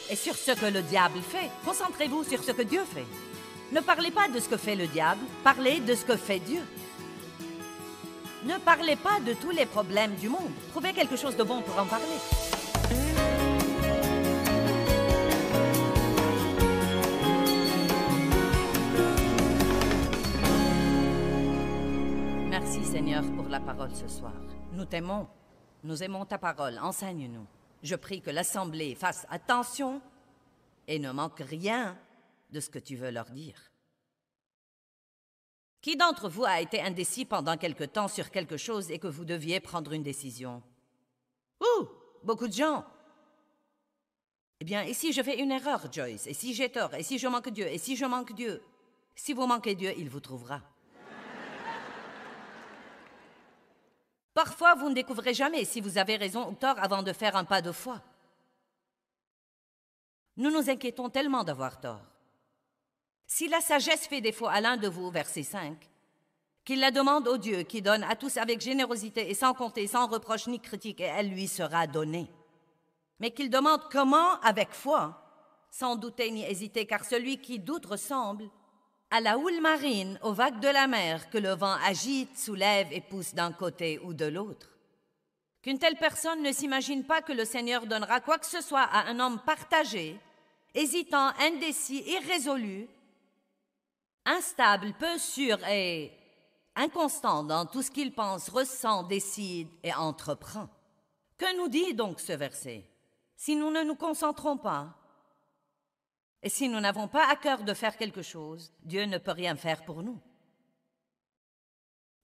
et sur ce que le diable fait. Concentrez-vous sur ce que Dieu fait. Ne parlez pas de ce que fait le diable, parlez de ce que fait Dieu. Ne parlez pas de tous les problèmes du monde. Trouvez quelque chose de bon pour en parler. Merci Seigneur pour la parole ce soir. Nous t'aimons, nous aimons ta parole, enseigne-nous. Je prie que l'Assemblée fasse attention et ne manque rien de ce que tu veux leur dire. Qui d'entre vous a été indécis pendant quelque temps sur quelque chose et que vous deviez prendre une décision? Ouh, beaucoup de gens. Eh bien, et si je fais une erreur, Joyce? Et si j'ai tort? Et si je manque Dieu? Et si je manque Dieu? Si vous manquez Dieu, il vous trouvera. Parfois, vous ne découvrez jamais si vous avez raison ou tort avant de faire un pas de foi. Nous nous inquiétons tellement d'avoir tort. Si la sagesse fait défaut à l'un de vous, verset 5, qu'il la demande au Dieu qui donne à tous avec générosité et sans compter, sans reproche ni critique, et elle lui sera donnée. Mais qu'il demande comment avec foi, sans douter ni hésiter, car celui qui doute ressemble à la houle marine, aux vagues de la mer que le vent agite, soulève et pousse d'un côté ou de l'autre. Qu'une telle personne ne s'imagine pas que le Seigneur donnera quoi que ce soit à un homme partagé, hésitant, indécis, irrésolu, instable, peu sûr et inconstant dans tout ce qu'il pense, ressent, décide et entreprend. Que nous dit donc ce verset? Si nous ne nous concentrons pas, et si nous n'avons pas à cœur de faire quelque chose, Dieu ne peut rien faire pour nous.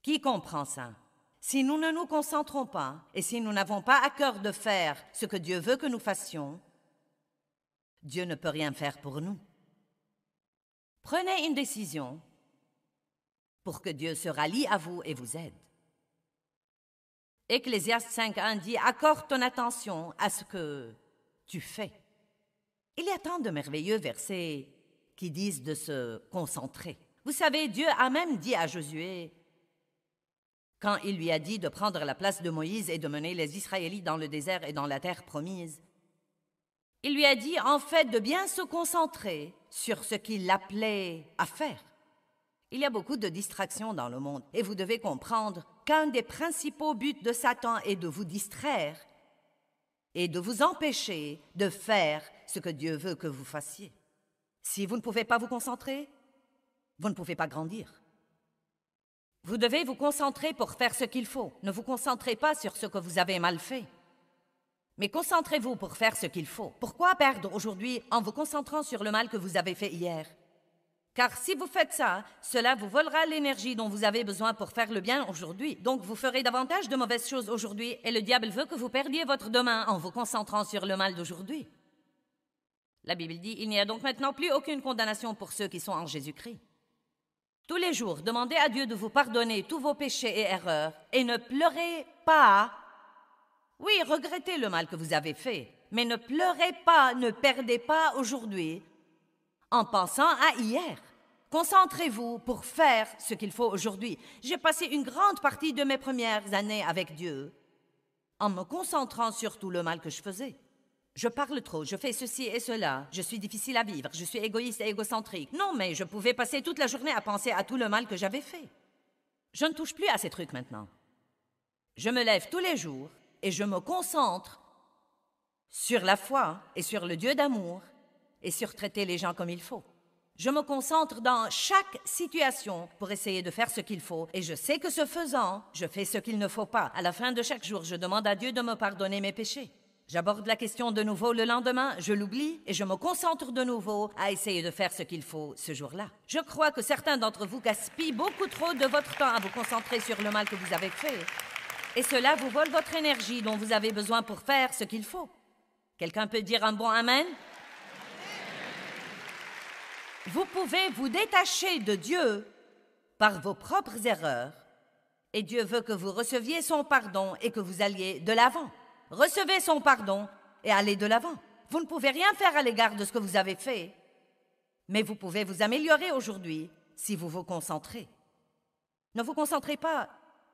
Qui comprend ça? Si nous ne nous concentrons pas, et si nous n'avons pas à cœur de faire ce que Dieu veut que nous fassions, Dieu ne peut rien faire pour nous. Prenez une décision pour que Dieu se rallie à vous et vous aide. Ecclésiaste 5.1 dit « Accorde ton attention à ce que tu fais ». Il y a tant de merveilleux versets qui disent de se concentrer. Vous savez, Dieu a même dit à Josué, quand il lui a dit de prendre la place de Moïse et de mener les Israélites dans le désert et dans la terre promise, il lui a dit en fait de bien se concentrer sur ce qu'il l'appelait à faire. Il y a beaucoup de distractions dans le monde et vous devez comprendre qu'un des principaux buts de Satan est de vous distraire et de vous empêcher de faire ce que Dieu veut que vous fassiez. Si vous ne pouvez pas vous concentrer, vous ne pouvez pas grandir. Vous devez vous concentrer pour faire ce qu'il faut. Ne vous concentrez pas sur ce que vous avez mal fait. Mais concentrez-vous pour faire ce qu'il faut. Pourquoi perdre aujourd'hui en vous concentrant sur le mal que vous avez fait hier? Car si vous faites ça, cela vous volera l'énergie dont vous avez besoin pour faire le bien aujourd'hui. Donc vous ferez davantage de mauvaises choses aujourd'hui et le diable veut que vous perdiez votre demain en vous concentrant sur le mal d'aujourd'hui. La Bible dit, il n'y a donc maintenant plus aucune condamnation pour ceux qui sont en Jésus-Christ. Tous les jours, demandez à Dieu de vous pardonner tous vos péchés et erreurs et ne pleurez pas. Oui, regrettez le mal que vous avez fait, mais ne pleurez pas, ne perdez pas aujourd'hui en pensant à hier. Concentrez-vous pour faire ce qu'il faut aujourd'hui. J'ai passé une grande partie de mes premières années avec Dieu en me concentrant sur tout le mal que je faisais. Je parle trop, je fais ceci et cela, je suis difficile à vivre, je suis égoïste et égocentrique. Non, mais je pouvais passer toute la journée à penser à tout le mal que j'avais fait. Je ne touche plus à ces trucs maintenant. Je me lève tous les jours et je me concentre sur la foi et sur le Dieu d'amour et sur traiter les gens comme il faut. Je me concentre dans chaque situation pour essayer de faire ce qu'il faut et je sais que ce faisant, je fais ce qu'il ne faut pas. À la fin de chaque jour, je demande à Dieu de me pardonner mes péchés. J'aborde la question de nouveau le lendemain, je l'oublie et je me concentre de nouveau à essayer de faire ce qu'il faut ce jour-là. Je crois que certains d'entre vous gaspillent beaucoup trop de votre temps à vous concentrer sur le mal que vous avez fait. Et cela vous vole votre énergie dont vous avez besoin pour faire ce qu'il faut. Quelqu'un peut dire un bon amen? Vous pouvez vous détacher de Dieu par vos propres erreurs et Dieu veut que vous receviez son pardon et que vous alliez de l'avant. Recevez son pardon et allez de l'avant. Vous ne pouvez rien faire à l'égard de ce que vous avez fait, mais vous pouvez vous améliorer aujourd'hui si vous vous concentrez. Ne vous concentrez pas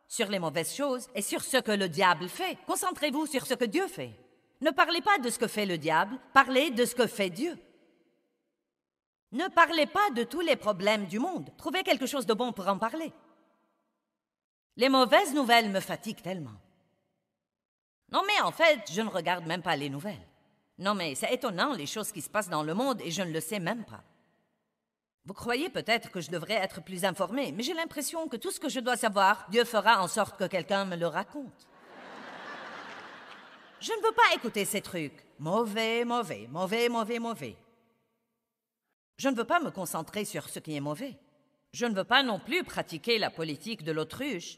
sur les mauvaises choses et sur ce que le diable fait. Concentrez-vous sur ce que Dieu fait. Ne parlez pas de ce que fait le diable, parlez de ce que fait Dieu. Ne parlez pas de tous les problèmes du monde. Trouvez quelque chose de bon pour en parler. Les mauvaises nouvelles me fatiguent tellement. Non, mais en fait, je ne regarde même pas les nouvelles. Non, mais c'est étonnant les choses qui se passent dans le monde et je ne le sais même pas. Vous croyez peut-être que je devrais être plus informée, mais j'ai l'impression que tout ce que je dois savoir, Dieu fera en sorte que quelqu'un me le raconte. Je ne veux pas écouter ces trucs. Mauvais, mauvais, mauvais, mauvais, mauvais. Je ne veux pas me concentrer sur ce qui est mauvais. Je ne veux pas non plus pratiquer la politique de l'autruche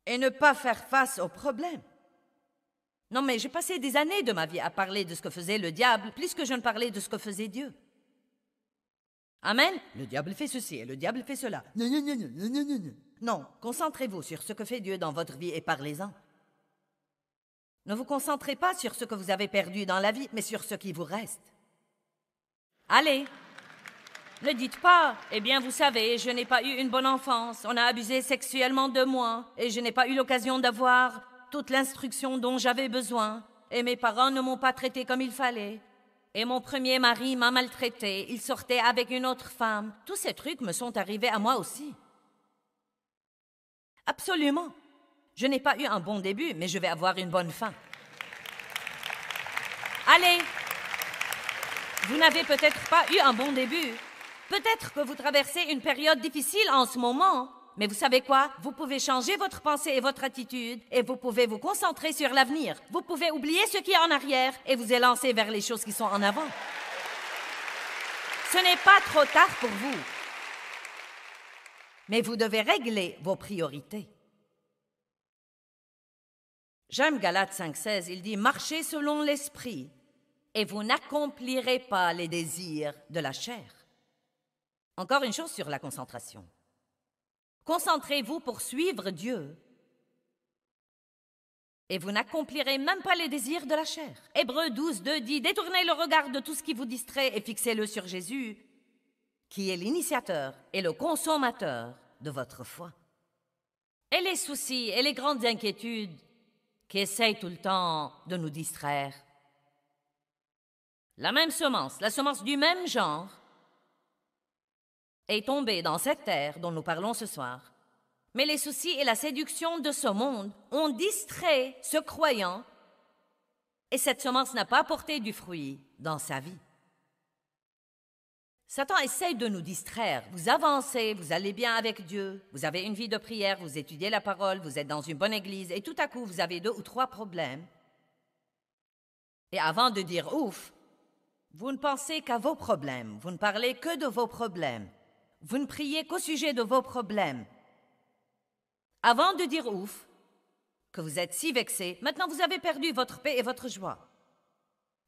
et ne pas faire face aux problèmes. Non, mais j'ai passé des années de ma vie à parler de ce que faisait le diable, plus que je ne parlais de ce que faisait Dieu. Amen? Le diable fait ceci et le diable fait cela. Non, non, non, non, non, non, non. Non, concentrez-vous sur ce que fait Dieu dans votre vie et parlez-en. Ne vous concentrez pas sur ce que vous avez perdu dans la vie, mais sur ce qui vous reste. Allez! Ne dites pas, eh bien, vous savez, je n'ai pas eu une bonne enfance, on a abusé sexuellement de moi, et je n'ai pas eu l'occasion d'avoir toute l'instruction dont j'avais besoin, et mes parents ne m'ont pas traité comme il fallait, et mon premier mari m'a maltraité, il sortait avec une autre femme. Tous ces trucs me sont arrivés à moi aussi. Absolument. Je n'ai pas eu un bon début, mais je vais avoir une bonne fin. Allez! Vous n'avez peut-être pas eu un bon début. Peut-être que vous traversez une période difficile en ce moment, mais vous savez quoi? Vous pouvez changer votre pensée et votre attitude, et vous pouvez vous concentrer sur l'avenir. Vous pouvez oublier ce qui est en arrière et vous élancer vers les choses qui sont en avant. Ce n'est pas trop tard pour vous. Mais vous devez régler vos priorités. J'aime Galates 5,16, il dit « Marchez selon l'esprit, et vous n'accomplirez pas les désirs de la chair. » Encore une chose sur la concentration. Concentrez-vous pour suivre Dieu et vous n'accomplirez même pas les désirs de la chair. Hébreux 12:2 dit « Détournez le regard de tout ce qui vous distrait et fixez-le sur Jésus, qui est l'initiateur et le consommateur de votre foi. » Et les soucis et les grandes inquiétudes qui essayent tout le temps de nous distraire. La même semence, la semence du même genre, est tombée dans cette terre dont nous parlons ce soir. Mais les soucis et la séduction de ce monde ont distrait ce croyant et cette semence n'a pas porté du fruit dans sa vie. Satan essaye de nous distraire. Vous avancez, vous allez bien avec Dieu, vous avez une vie de prière, vous étudiez la parole, vous êtes dans une bonne église et tout à coup vous avez 2 ou 3 problèmes. Et avant de dire « ouf », vous ne pensez qu'à vos problèmes, vous ne parlez que de vos problèmes. Vous ne priez qu'au sujet de vos problèmes. Avant de dire ouf, que vous êtes si vexé, maintenant vous avez perdu votre paix et votre joie.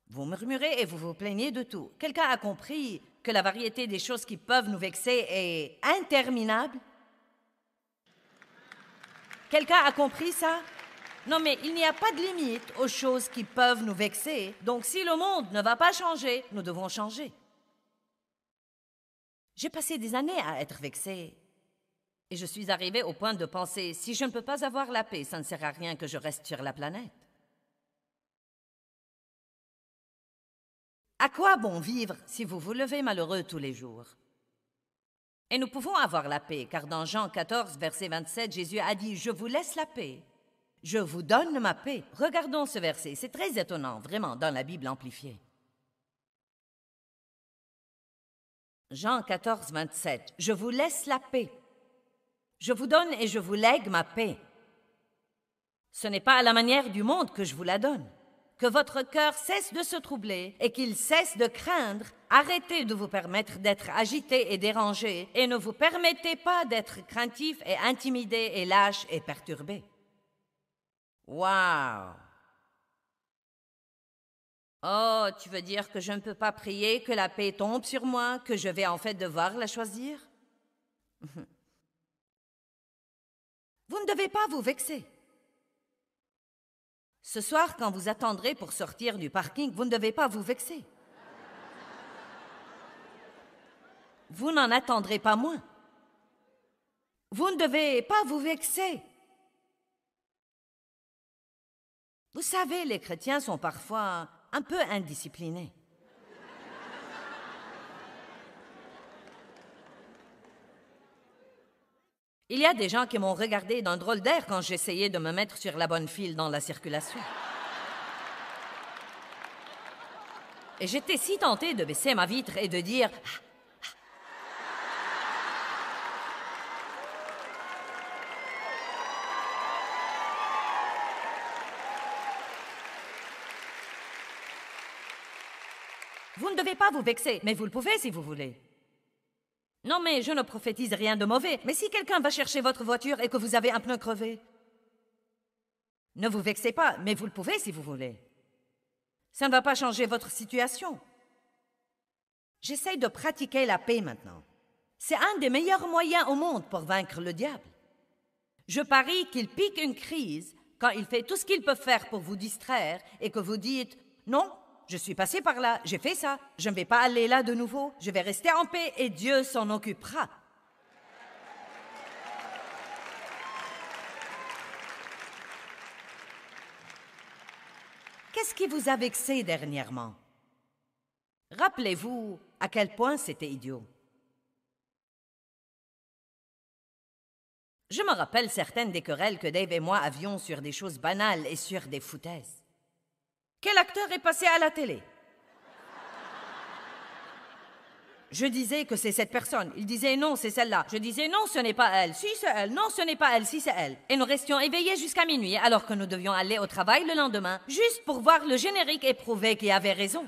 Vous murmurez et vous vous plaignez de tout. Quelqu'un a compris que la variété des choses qui peuvent nous vexer est interminable? Quelqu'un a compris ça? Non, mais il n'y a pas de limite aux choses qui peuvent nous vexer. Donc si le monde ne va pas changer, nous devons changer. J'ai passé des années à être vexée et je suis arrivée au point de penser, si je ne peux pas avoir la paix, ça ne sert à rien que je reste sur la planète. À quoi bon vivre si vous vous levez malheureux tous les jours? Et nous pouvons avoir la paix, car dans Jean 14, verset 27, Jésus a dit « Je vous laisse la paix, je vous donne ma paix ». Regardons ce verset, c'est très étonnant, vraiment, dans la Bible amplifiée. Jean 14, 27. « Je vous laisse la paix. Je vous donne et je vous lègue ma paix. Ce n'est pas à la manière du monde que je vous la donne. Que votre cœur cesse de se troubler et qu'il cesse de craindre. Arrêtez de vous permettre d'être agité et dérangé et ne vous permettez pas d'être craintif et intimidé et lâche et perturbé. » Wow! Oh, tu veux dire que je ne peux pas prier, que la paix tombe sur moi, que je vais en fait devoir la choisir? Vous ne devez pas vous vexer. Ce soir, quand vous attendrez pour sortir du parking, vous ne devez pas vous vexer. Vous n'en attendrez pas moins. Vous ne devez pas vous vexer. Vous savez, les chrétiens sont parfois un peu indisciplinés. Il y a des gens qui m'ont regardé d'un drôle d'air quand j'essayais de me mettre sur la bonne file dans la circulation. Et j'étais si tentée de baisser ma vitre et de dire « Vous ne devez pas vous vexer, mais vous le pouvez si vous voulez. » Non, mais je ne prophétise rien de mauvais. Mais si quelqu'un va chercher votre voiture et que vous avez un pneu crevé, ne vous vexez pas, mais vous le pouvez si vous voulez. Ça ne va pas changer votre situation. J'essaye de pratiquer la paix maintenant. C'est un des meilleurs moyens au monde pour vaincre le diable. Je parie qu'il pique une crise quand il fait tout ce qu'il peut faire pour vous distraire et que vous dites « Non, je suis passé par là, j'ai fait ça, je ne vais pas aller là de nouveau, je vais rester en paix et Dieu s'en occupera. » Qu'est-ce qui vous a vexé dernièrement? Rappelez-vous à quel point c'était idiot. Je me rappelle certaines des querelles que Dave et moi avions sur des choses banales et sur des foutaises. Quel acteur est passé à la télé? Je disais que c'est cette personne. Il disait non, c'est celle-là. Je disais non, ce n'est pas elle. Si, c'est elle. Non, ce n'est pas elle. Si, c'est elle. Et nous restions éveillés jusqu'à minuit alors que nous devions aller au travail le lendemain, juste pour voir le générique et prouver qu'il avait raison.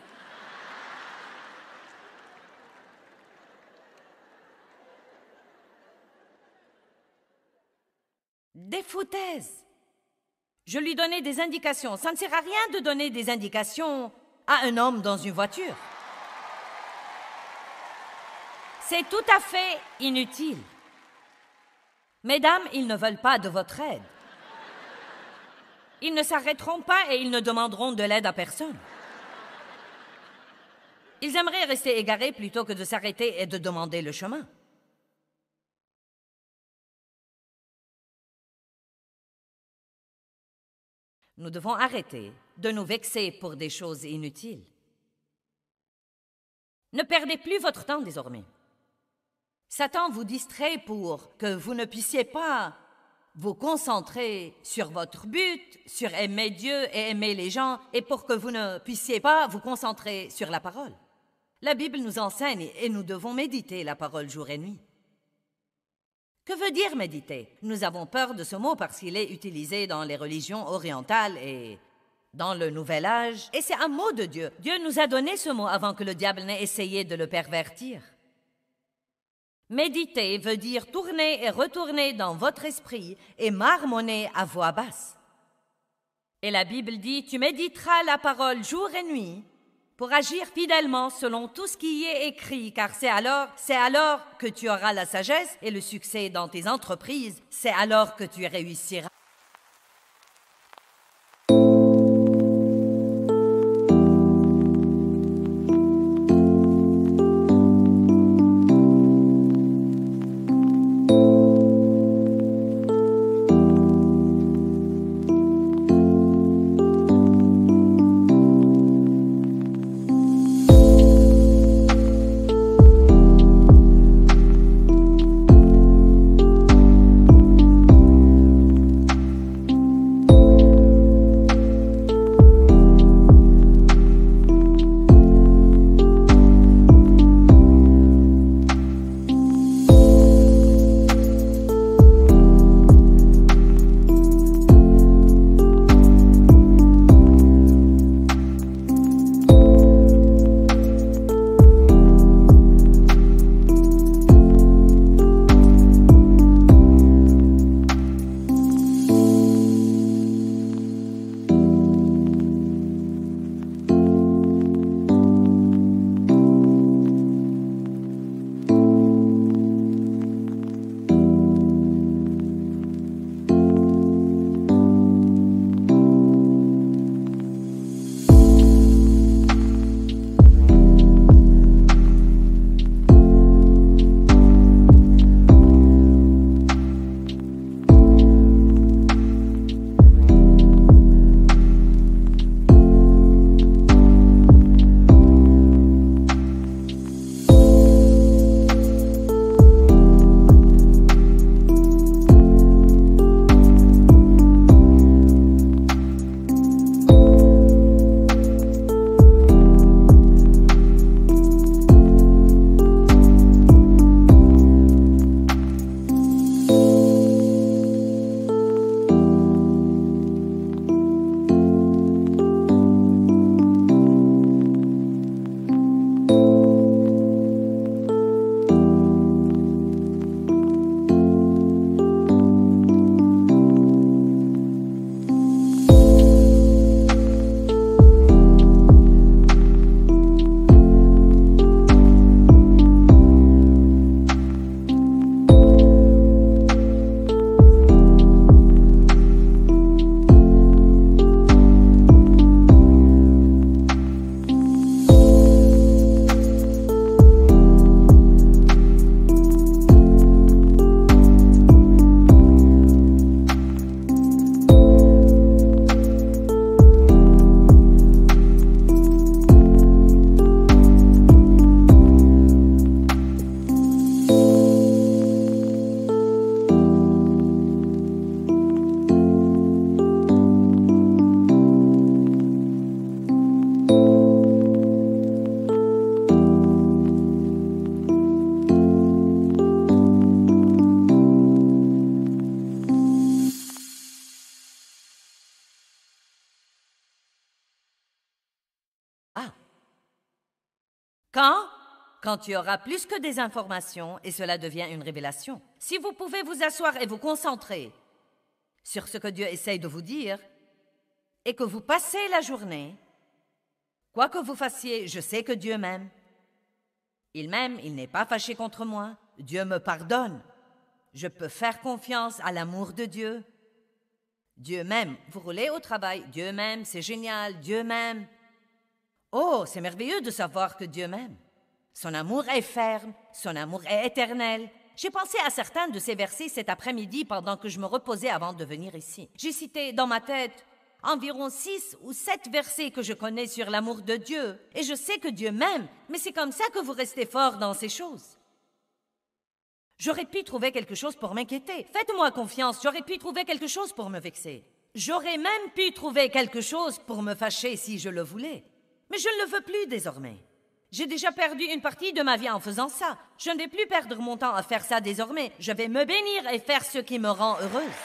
Des foutaises. Je lui donnais des indications. Ça ne sert à rien de donner des indications à un homme dans une voiture. C'est tout à fait inutile. Mesdames, ils ne veulent pas de votre aide. Ils ne s'arrêteront pas et ils ne demanderont de l'aide à personne. Ils aimeraient rester égarés plutôt que de s'arrêter et de demander le chemin. Nous devons arrêter de nous vexer pour des choses inutiles. Ne perdez plus votre temps désormais. Satan vous distrait pour que vous ne puissiez pas vous concentrer sur votre but, sur aimer Dieu et aimer les gens, et pour que vous ne puissiez pas vous concentrer sur la parole. La Bible nous enseigne et nous devons méditer la parole jour et nuit. Que veut dire méditer? Nous avons peur de ce mot parce qu'il est utilisé dans les religions orientales et dans le Nouvel Âge, et c'est un mot de Dieu. Dieu nous a donné ce mot avant que le diable n'ait essayé de le pervertir. Méditer veut dire tourner et retourner dans votre esprit et marmonner à voix basse. Et la Bible dit, tu méditeras la parole jour et nuit pour agir fidèlement selon tout ce qui y est écrit, car c'est alors que tu auras la sagesse et le succès dans tes entreprises, c'est alors que tu réussiras. Quand? Quand il y aura plus que des informations et cela devient une révélation. Si vous pouvez vous asseoir et vous concentrer sur ce que Dieu essaye de vous dire et que vous passez la journée, quoi que vous fassiez, je sais que Dieu m'aime. Il m'aime, il n'est pas fâché contre moi. Dieu me pardonne. Je peux faire confiance à l'amour de Dieu. Dieu m'aime. Vous roulez au travail, Dieu m'aime, c'est génial, Dieu m'aime. Oh, c'est merveilleux de savoir que Dieu m'aime. Son amour est ferme, son amour est éternel. J'ai pensé à certains de ces versets cet après-midi pendant que je me reposais avant de venir ici. J'ai cité dans ma tête environ 6 ou 7 versets que je connais sur l'amour de Dieu. Et je sais que Dieu m'aime, mais c'est comme ça que vous restez fort dans ces choses. J'aurais pu trouver quelque chose pour m'inquiéter. Faites-moi confiance, j'aurais pu trouver quelque chose pour me vexer. J'aurais même pu trouver quelque chose pour me fâcher si je le voulais. Mais je ne le veux plus désormais. J'ai déjà perdu une partie de ma vie en faisant ça. Je ne vais plus perdre mon temps à faire ça désormais. Je vais me bénir et faire ce qui me rend heureuse.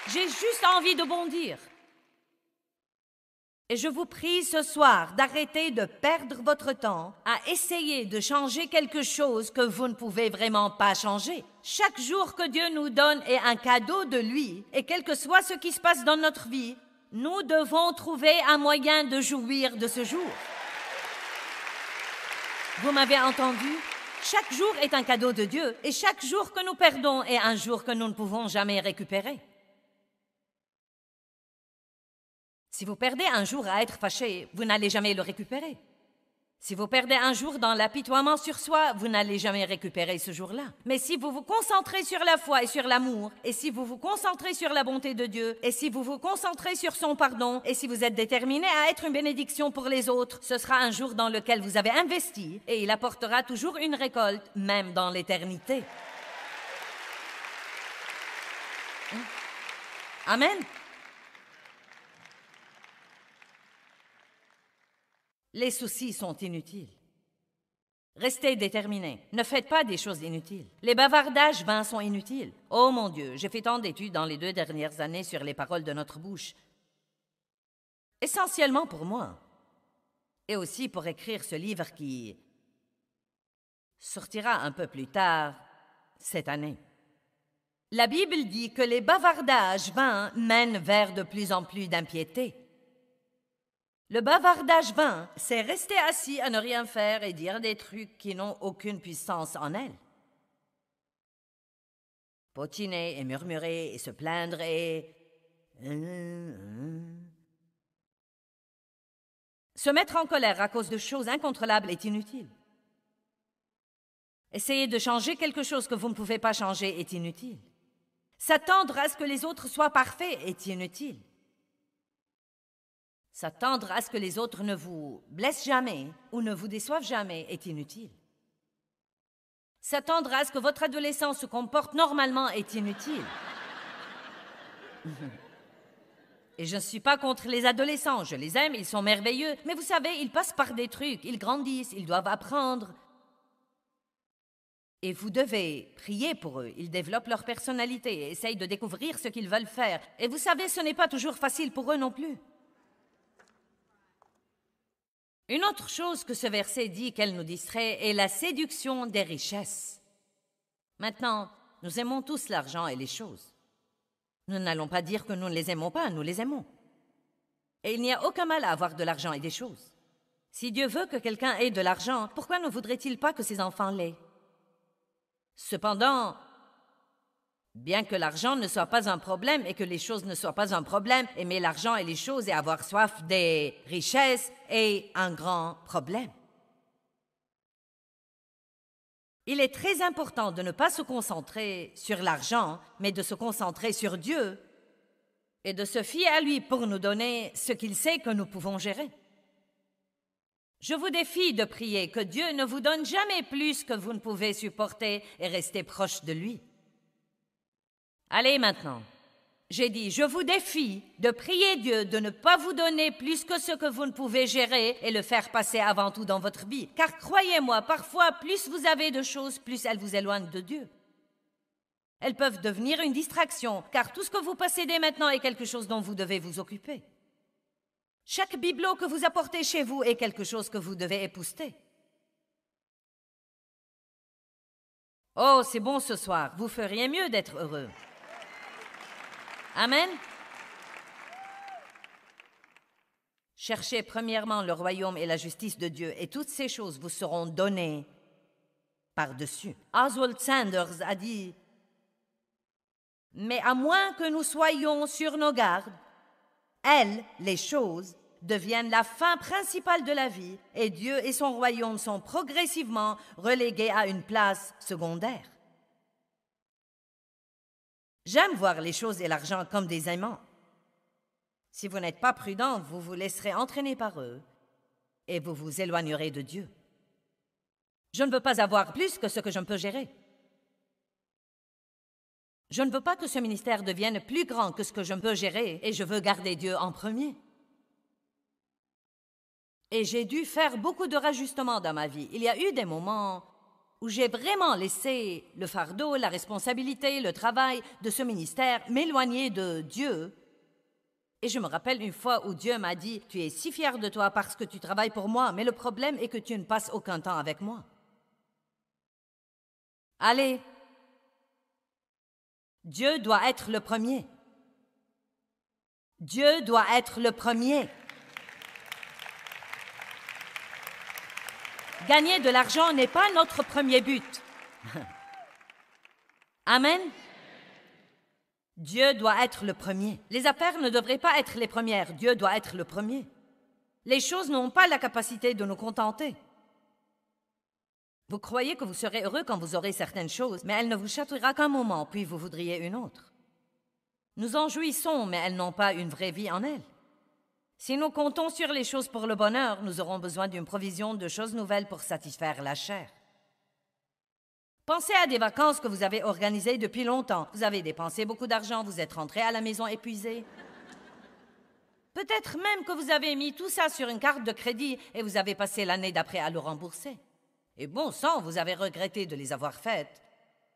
J'ai juste envie de bondir. Et je vous prie ce soir d'arrêter de perdre votre temps à essayer de changer quelque chose que vous ne pouvez vraiment pas changer. Chaque jour que Dieu nous donne est un cadeau de lui, et quel que soit ce qui se passe dans notre vie, nous devons trouver un moyen de jouir de ce jour. Vous m'avez entendu? Chaque jour est un cadeau de Dieu, et chaque jour que nous perdons est un jour que nous ne pouvons jamais récupérer. Si vous perdez un jour à être fâché, vous n'allez jamais le récupérer. Si vous perdez un jour dans l'apitoiement sur soi, vous n'allez jamais récupérer ce jour-là. Mais si vous vous concentrez sur la foi et sur l'amour, et si vous vous concentrez sur la bonté de Dieu, et si vous vous concentrez sur son pardon, et si vous êtes déterminé à être une bénédiction pour les autres, ce sera un jour dans lequel vous avez investi, et il apportera toujours une récolte, même dans l'éternité. Amen. Les soucis sont inutiles. Restez déterminés. Ne faites pas des choses inutiles. Les bavardages vains sont inutiles. Oh mon Dieu, j'ai fait tant d'études dans les 2 dernières années sur les paroles de notre bouche. Essentiellement pour moi. Et aussi pour écrire ce livre qui sortira un peu plus tard cette année. La Bible dit que les bavardages vains mènent vers de plus en plus d'impiété. Le bavardage vain, c'est rester assis à ne rien faire et dire des trucs qui n'ont aucune puissance en elles. Potiner et murmurer et se plaindre et... Se mettre en colère à cause de choses incontrôlables est inutile. Essayer de changer quelque chose que vous ne pouvez pas changer est inutile. S'attendre à ce que les autres soient parfaits est inutile. S'attendre à ce que les autres ne vous blessent jamais ou ne vous déçoivent jamais est inutile. S'attendre à ce que votre adolescent se comporte normalement est inutile. Et je ne suis pas contre les adolescents, je les aime, ils sont merveilleux, mais vous savez, ils passent par des trucs, ils grandissent, ils doivent apprendre. Et vous devez prier pour eux, ils développent leur personnalité et essayent de découvrir ce qu'ils veulent faire. Et vous savez, ce n'est pas toujours facile pour eux non plus. Une autre chose que ce verset dit qu'elle nous distrait est la séduction des richesses. Maintenant, nous aimons tous l'argent et les choses. Nous n'allons pas dire que nous ne les aimons pas, nous les aimons. Et il n'y a aucun mal à avoir de l'argent et des choses. Si Dieu veut que quelqu'un ait de l'argent, pourquoi ne voudrait-il pas que ses enfants l'aient? Cependant, bien que l'argent ne soit pas un problème et que les choses ne soient pas un problème, aimer l'argent et les choses et avoir soif des richesses est un grand problème. Il est très important de ne pas se concentrer sur l'argent, mais de se concentrer sur Dieu et de se fier à lui pour nous donner ce qu'il sait que nous pouvons gérer. Je vous défie de prier que Dieu ne vous donne jamais plus que vous ne pouvez supporter et rester proche de lui. Allez maintenant, j'ai dit, je vous défie de prier Dieu de ne pas vous donner plus que ce que vous ne pouvez gérer et le faire passer avant tout dans votre vie. Car croyez-moi, parfois, plus vous avez de choses, plus elles vous éloignent de Dieu. Elles peuvent devenir une distraction, car tout ce que vous possédez maintenant est quelque chose dont vous devez vous occuper. Chaque bibelot que vous apportez chez vous est quelque chose que vous devez épousseter. Oh, c'est bon ce soir, vous feriez mieux d'être heureux. Amen. Cherchez premièrement le royaume et la justice de Dieu, et toutes ces choses vous seront données par-dessus. Oswald Sanders a dit, « Mais à moins que nous soyons sur nos gardes, elles, les choses, deviennent la fin principale de la vie, et Dieu et son royaume sont progressivement relégués à une place secondaire. » J'aime voir les choses et l'argent comme des aimants. Si vous n'êtes pas prudent, vous vous laisserez entraîner par eux et vous vous éloignerez de Dieu. Je ne veux pas avoir plus que ce que je peux gérer. Je ne veux pas que ce ministère devienne plus grand que ce que je peux gérer et je veux garder Dieu en premier. Et j'ai dû faire beaucoup de rajustements dans ma vie. Il y a eu des moments où j'ai vraiment laissé le fardeau, la responsabilité, le travail de ce ministère m'éloigner de Dieu. Et je me rappelle une fois où Dieu m'a dit, « Tu es si fier de toi parce que tu travailles pour moi, mais le problème est que tu ne passes aucun temps avec moi. » Allez, Dieu doit être le premier. Dieu doit être le premier. Gagner de l'argent n'est pas notre premier but. Amen. Dieu doit être le premier. Les affaires ne devraient pas être les premières. Dieu doit être le premier. Les choses n'ont pas la capacité de nous contenter. Vous croyez que vous serez heureux quand vous aurez certaines choses, mais elle ne vous chatouillera qu'un moment, puis vous voudriez une autre. Nous en jouissons, mais elles n'ont pas une vraie vie en elles. Si nous comptons sur les choses pour le bonheur, nous aurons besoin d'une provision de choses nouvelles pour satisfaire la chair. Pensez à des vacances que vous avez organisées depuis longtemps. Vous avez dépensé beaucoup d'argent, vous êtes rentré à la maison épuisé. Peut-être même que vous avez mis tout ça sur une carte de crédit et vous avez passé l'année d'après à le rembourser. Et bon sang, vous avez regretté de les avoir faites,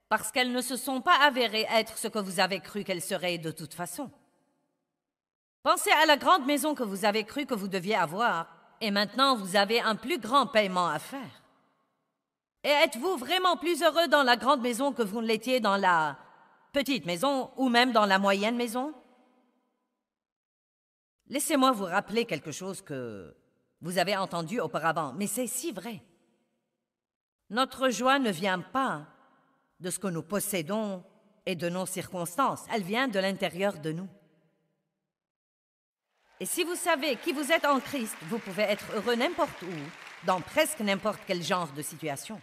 parce qu'elles ne se sont pas avérées être ce que vous avez cru qu'elles seraient de toute façon. Pensez à la grande maison que vous avez cru que vous deviez avoir, et maintenant vous avez un plus grand paiement à faire. Et êtes-vous vraiment plus heureux dans la grande maison que vous ne l'étiez dans la petite maison ou même dans la moyenne maison? Laissez-moi vous rappeler quelque chose que vous avez entendu auparavant, mais c'est si vrai. Notre joie ne vient pas de ce que nous possédons et de nos circonstances, elle vient de l'intérieur de nous. Et si vous savez qui vous êtes en Christ, vous pouvez être heureux n'importe où, dans presque n'importe quel genre de situation.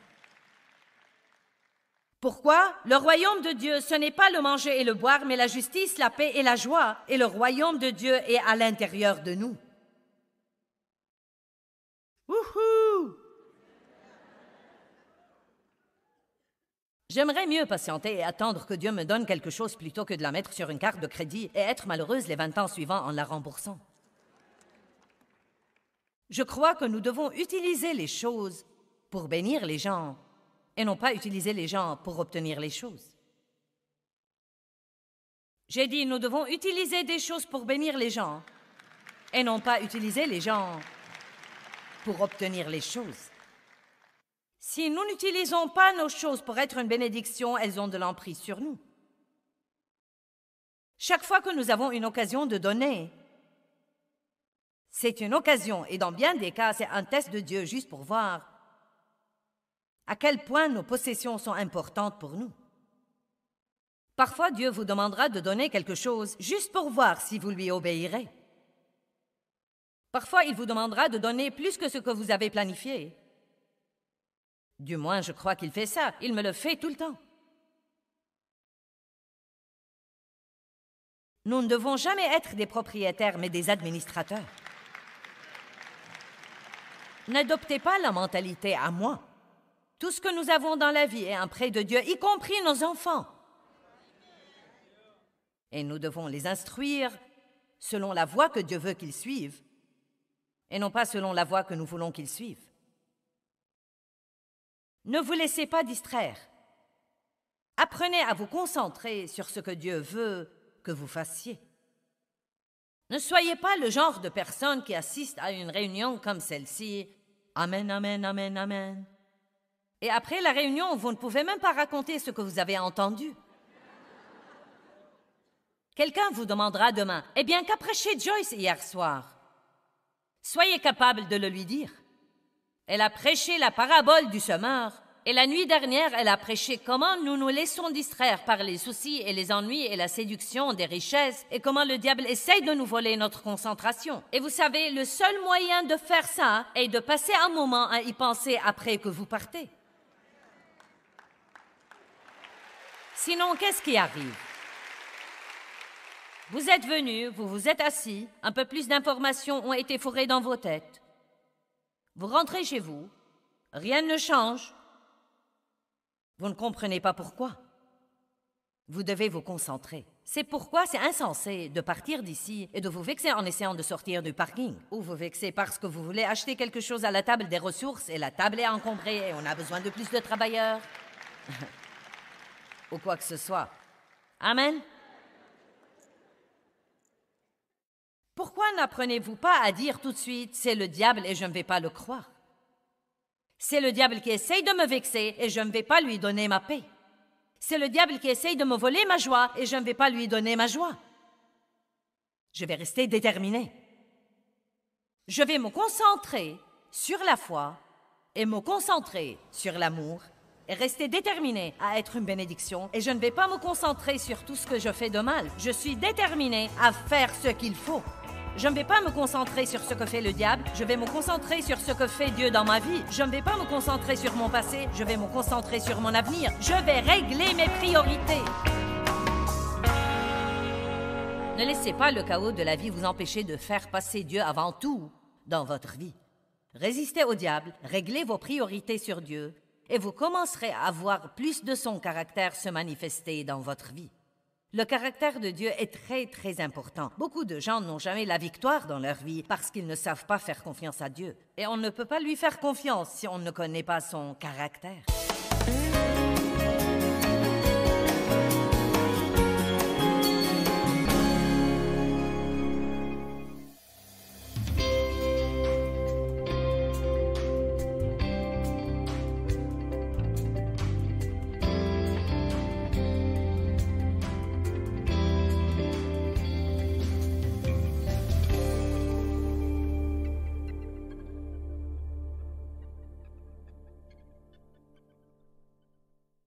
Pourquoi? Le royaume de Dieu, ce n'est pas le manger et le boire, mais la justice, la paix et la joie. Et le royaume de Dieu est à l'intérieur de nous. Wouhou! J'aimerais mieux patienter et attendre que Dieu me donne quelque chose plutôt que de la mettre sur une carte de crédit et être malheureuse les 20 ans suivants en la remboursant. Je crois que nous devons utiliser les choses pour bénir les gens et non pas utiliser les gens pour obtenir les choses. J'ai dit, nous devons utiliser des choses pour bénir les gens et non pas utiliser les gens pour obtenir les choses. Si nous n'utilisons pas nos choses pour être une bénédiction, elles ont de l'emprise sur nous. Chaque fois que nous avons une occasion de donner, c'est une occasion, et dans bien des cas, c'est un test de Dieu juste pour voir à quel point nos possessions sont importantes pour nous. Parfois, Dieu vous demandera de donner quelque chose juste pour voir si vous lui obéirez. Parfois, il vous demandera de donner plus que ce que vous avez planifié. Du moins, je crois qu'il fait ça. Il me le fait tout le temps. Nous ne devons jamais être des propriétaires, mais des administrateurs. N'adoptez pas la mentalité « à moi ». Tout ce que nous avons dans la vie est un prêt de Dieu, y compris nos enfants. Et nous devons les instruire selon la voie que Dieu veut qu'ils suivent, et non pas selon la voie que nous voulons qu'ils suivent. Ne vous laissez pas distraire. Apprenez à vous concentrer sur ce que Dieu veut que vous fassiez. Ne soyez pas le genre de personne qui assiste à une réunion comme celle-ci. Amen, amen, amen, amen. Et après la réunion, vous ne pouvez même pas raconter ce que vous avez entendu. Quelqu'un vous demandera demain, « Eh bien, qu'a prêché Joyce hier soir ?» Soyez capable de le lui dire. Elle a prêché la parabole du semeur. Et la nuit dernière, elle a prêché comment nous nous laissons distraire par les soucis et les ennuis et la séduction des richesses et comment le diable essaye de nous voler notre concentration. Et vous savez, le seul moyen de faire ça est de passer un moment à y penser après que vous partez. Sinon, qu'est-ce qui arrive? Vous êtes venu, vous vous êtes assis, un peu plus d'informations ont été fourrées dans vos têtes. Vous rentrez chez vous, rien ne change. Vous ne comprenez pas pourquoi. Vous devez vous concentrer. C'est pourquoi c'est insensé de partir d'ici et de vous vexer en essayant de sortir du parking. Ou vous vexer parce que vous voulez acheter quelque chose à la table des ressources et la table est encombrée et on a besoin de plus de travailleurs. Ou quoi que ce soit. Amen. Pourquoi n'apprenez-vous pas à dire tout de suite « c'est le diable et je ne vais pas le croire ». C'est le diable qui essaye de me vexer et je ne vais pas lui donner ma paix. C'est le diable qui essaye de me voler ma joie et je ne vais pas lui donner ma joie. Je vais rester déterminé. Je vais me concentrer sur la foi et me concentrer sur l'amour et rester déterminé à être une bénédiction et je ne vais pas me concentrer sur tout ce que je fais de mal. Je suis déterminé à faire ce qu'il faut. Je ne vais pas me concentrer sur ce que fait le diable, je vais me concentrer sur ce que fait Dieu dans ma vie. Je ne vais pas me concentrer sur mon passé, je vais me concentrer sur mon avenir. Je vais régler mes priorités. Ne laissez pas le chaos de la vie vous empêcher de faire passer Dieu avant tout dans votre vie. Résistez au diable, réglez vos priorités sur Dieu et vous commencerez à voir plus de son caractère se manifester dans votre vie. Le caractère de Dieu est très, très important. Beaucoup de gens n'ont jamais la victoire dans leur vie parce qu'ils ne savent pas faire confiance à Dieu. Et on ne peut pas lui faire confiance si on ne connaît pas son caractère.